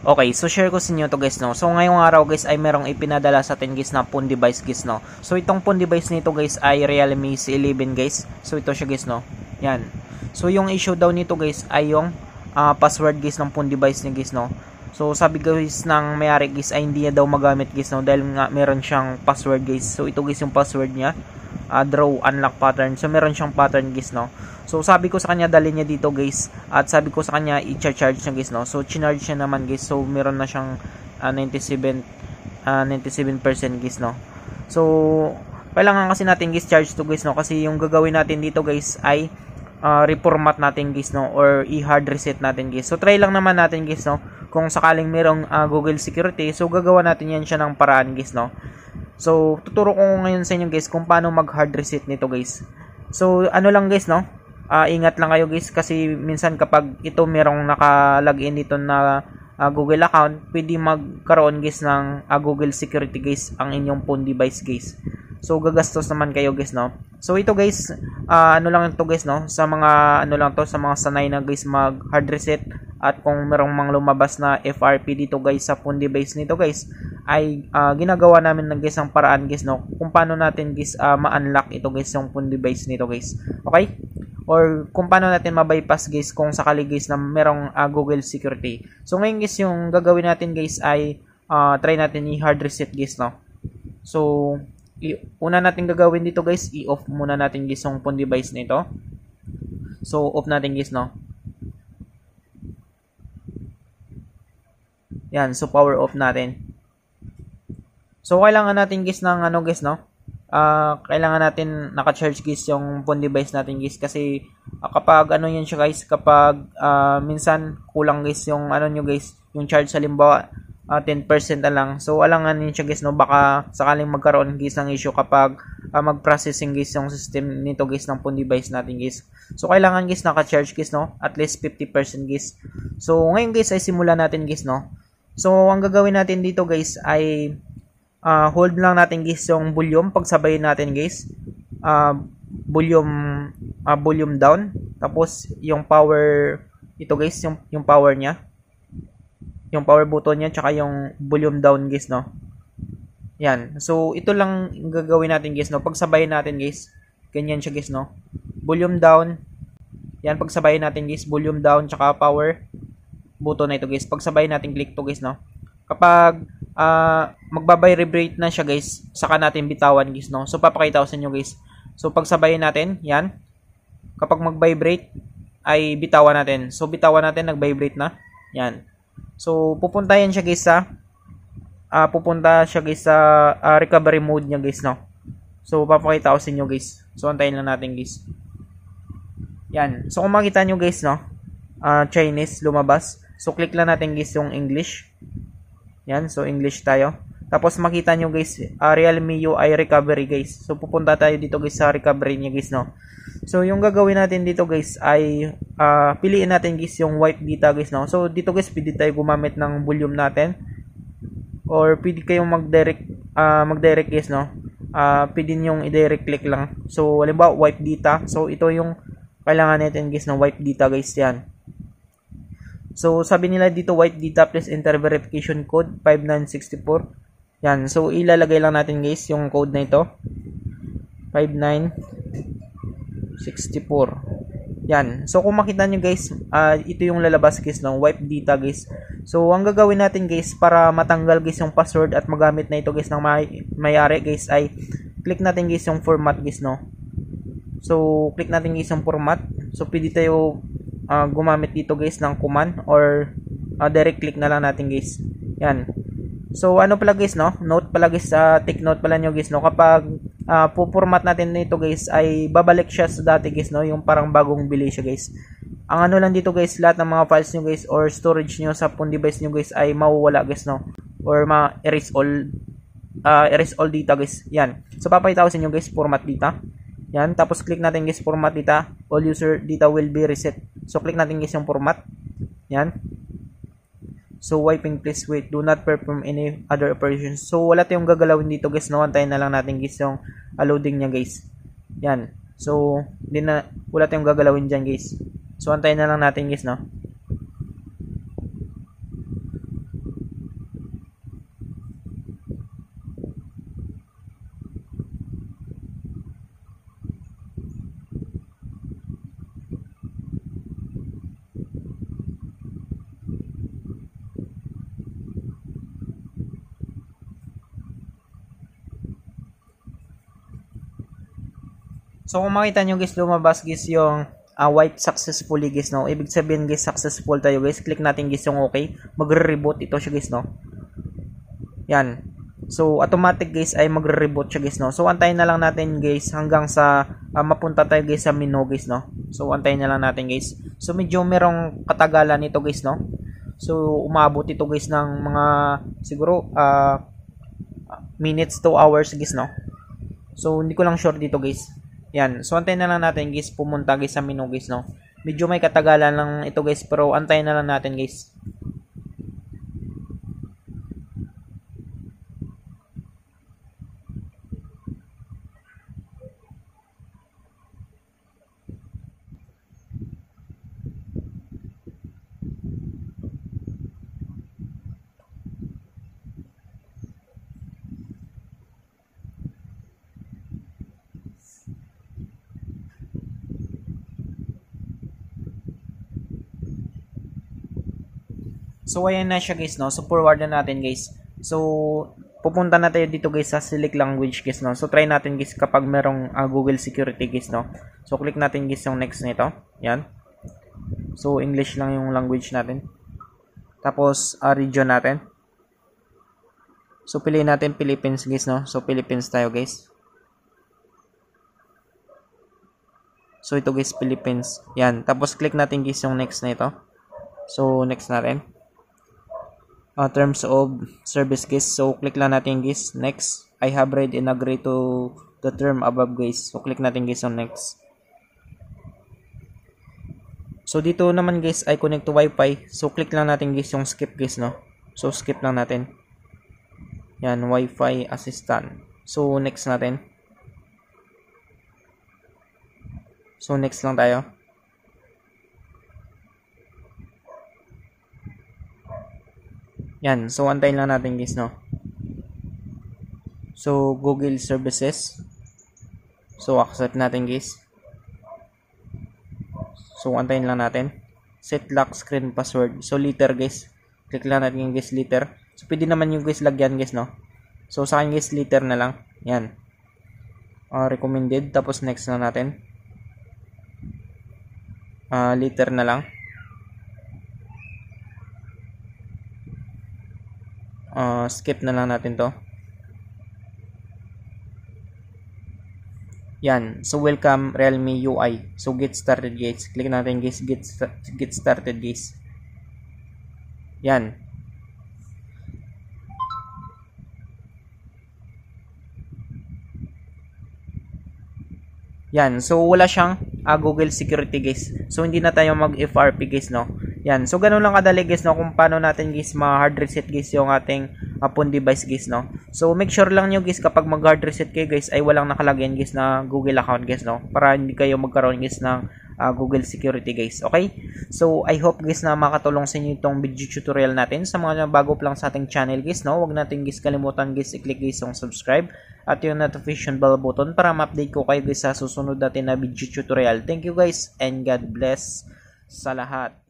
Okay, so share ko sa inyo to guys, no. So ngayong araw guys ay merong ipinadala sa atin guys na phone device guys, no. So itong phone device nito guys ay Realme C11 guys. So ito siya guys, no. Yan. So yung issue daw nito guys ay yung password guys ng phone device niya guys, no. So sabi guys ng may-ari guys ay hindi niya daw magamit guys, no, dahil nga meron siyang password guys. So ito guys yung password niya. Draw unlock pattern. So meron siyang pattern guys, no. So sabi ko sa kanya dali niya dito guys, at sabi ko sa kanya i-charge niya guys, no. So chinarge niya naman guys. So meron na siyang 97% guys, no. So kailangan kasi natin guys charge to guys, no, kasi yung gagawin natin dito guys ay reformat natin guys, no, or i-hard reset natin guys. So try lang naman natin guys, no, kung sakaling merong Google security. So gagawa natin yan siya ng paraan guys, no. So tuturo ko ngayon sa inyo guys kung paano mag hard reset nito guys. So ano lang guys, no, ingat lang kayo guys, kasi minsan kapag ito merong naka-login dito na Google account, pwede magkaroon guys ng Google security guys ang inyong phone device guys. So gagastos naman kayo guys, no. So ito guys, ano lang ito guys, no, sa mga ano lang to, sa mga sanay na guys mag hard reset, at kung merong mga lumabas na FRP dito guys sa phone device nito guys, ay ginagawa namin ng guys ang paraan guys, no, kung paano natin guys ma-unlock ito guys yung phone device nito guys. Okay? Or kung paano natin ma-bypass guys kung sakali guys na merong Google security. So ngayon guys yung gagawin natin guys ay try natin i-hard reset guys, no. So una natin gagawin dito guys, i-off muna natin guys yung phone device nito. So off natin guys, no. Yan, so power off natin. So kailangan natin guys ng ano guys, no. Kailangan natin naka-charge guys yung phone device natin guys, kasi kapag ano yan siya guys, kapag minsan kulang guys yung ano nyo guys, yung charge halimbawa 10% na lang. So alanganin siya guys, no, baka sakaling magkaroon guys ng issue kapag mag-processing guys yung system nito guys ng phone device natin guys. So kailangan guys naka-charge guys, no, at least 50% guys. So ngayon guys ay simulan natin guys, no. So ang gagawin natin dito guys ay hold lang natin guys yung volume, pagsabayin natin guys, volume down, tapos yung power, ito guys yung power nya, yung power button nya, tsaka yung volume down guys, no. Yan, so ito lang yung gagawin natin guys, no, pagsabayin natin guys, ganyan siya guys, no, volume down, yan, pagsabayin natin guys, volume down tsaka power button na ito guys, pagsabayin natin click to guys, no. Kapag magbabibrate na siya guys, saka natin bitawan guys, no. So papakita ko sa inyo guys. So pagsabayin natin, yan. Kapag mag-vibrate ay bitawan natin. So bitawan natin, nag-vibrate na. Yan. So pupunta yan siya guys sa recovery mode niya guys, no. So papakita ko sa inyo guys. So antayin lang natin guys. Yan. So kung makita nyo guys, no, Chinese lumabas. So click lang natin guys yung English. Yan, so English tayo. Tapos makita nyo guys, Realme UI recovery guys. So pupunta tayo dito guys sa recovery niya guys, no. So yung gagawin natin dito guys ay piliin natin guys yung wipe data guys, no. So dito guys pwede tayo gumamit ng volume natin, or pwede kayong mag-direct guys, no. Pwede yung i-direct click lang. So halimbawa wipe data. So ito yung kailangan natin guys na wipe data guys, yan. So sabi nila dito wipe data, please enter verification code 5964. Yan, so ilalagay lang natin guys yung code na ito, 5964. Yan, so kung makita nyo guys, ito yung lalabas guys ng wipe data guys. So ang gagawin natin guys para matanggal guys yung password at magamit na ito guys ng may-ari guys ay click natin guys yung format guys, no. So click natin guys yung format. So pwede tayo gumamit dito guys ng command, or direct click na lang natin guys. Yan. So ano pala guys, no, note pala guys, take note pala nyo guys, no, kapag pupormat natin nito guys ay babalik siya sa dati guys, no, yung parang bagong bili siya guys. Ang ano lang dito guys, lahat ng mga files nyo guys or storage nyo sa phone device nyo guys ay mawawala guys, no, or erase all data guys. Yan. So papakita ko sa inyo guys format data. Yan, tapos click natin guys format data, all user data will be reset. So click natin guys yung format. Yan. So wiping, please wait, do not perform any other operations. So wala tayong gagalawin dito guys, no, antayin na lang natin guys yung loading niya guys. Yan. So wala tayong gagalawin diyan guys. So antayin na lang natin guys, no. So kung makita nyo guys, lumabas guys yung white successfully guys, no. Ibig sabihin guys, successful tayo guys. Click natin guys yung okay. Magre-reboot ito siya guys, no. Yan. So automatic guys ay magre-reboot siya guys, no. So antayin na lang natin guys hanggang sa mapunta tayo guys sa menu guys, no. So antayin na lang natin guys. So medyo merong katagalan ito guys, no. So umabot ito guys ng mga siguro minutes to hours guys, no. So hindi ko lang sure dito guys. Yan. So antayin na lang natin guys pumunta guys sa menu guys, no. Medyo may katagalan lang ito guys, pero antayin na lang natin guys. So ayan na siya guys, no. So forward na natin guys. So pupunta na tayo dito guys sa select language guys, no. So try natin guys kapag merong Google security guys, no. So click natin guys yung next nito. Yan. So English lang yung language natin. Tapos region natin. So piliin natin Philippines guys, no. So Philippines tayo guys. So ito guys, Philippines. Yan. Tapos click natin guys yung next na ito. So next natin. Terms of service guys. So click lang natin guys. Next. I have read and agree to the term above guys. So click natin guys on next. So dito naman guys ay connect to wifi. So click lang natin guys yung skip guys, no. So skip lang natin. Yan, wifi assistant. So next natin. So next lang tayo. Yan. So antayin lang natin guys, no. So Google services. So accept natin guys. So antayin lang natin. Set lock screen password. So letter guys. Click lang natin yung guys letter. So pwede naman yung guys lagyan guys, no. So sa akin guys letter na lang. Yan. Recommended. Tapos next na natin. Letter na lang. Skip na lang natin to. Yan. So welcome Realme UI. So get started guys. Click natin guys get started guys. Yan. Yan. So wala siyang Google security guys. So hindi na tayo mag-FRP guys, no. Yan. So ganun lang kadali guys, no, kung paano natin guys ma-hard reset guys yung ating phone device guys, no. So make sure lang nyo guys kapag mag-hard reset kayo guys ay walang nakalagyan guys na Google account guys, no. Para hindi kayo magkaroon guys ng Google security guys. Okay? So I hope guys na makatulong sa inyo itong video tutorial natin. Sa mga bago pa lang sa ating channel guys, no, huwag natin guys kalimutan guys i-click guys yung subscribe at yung notification bell button para ma-update ko kayo guys sa susunod natin na video tutorial. Thank you guys and God bless sa lahat.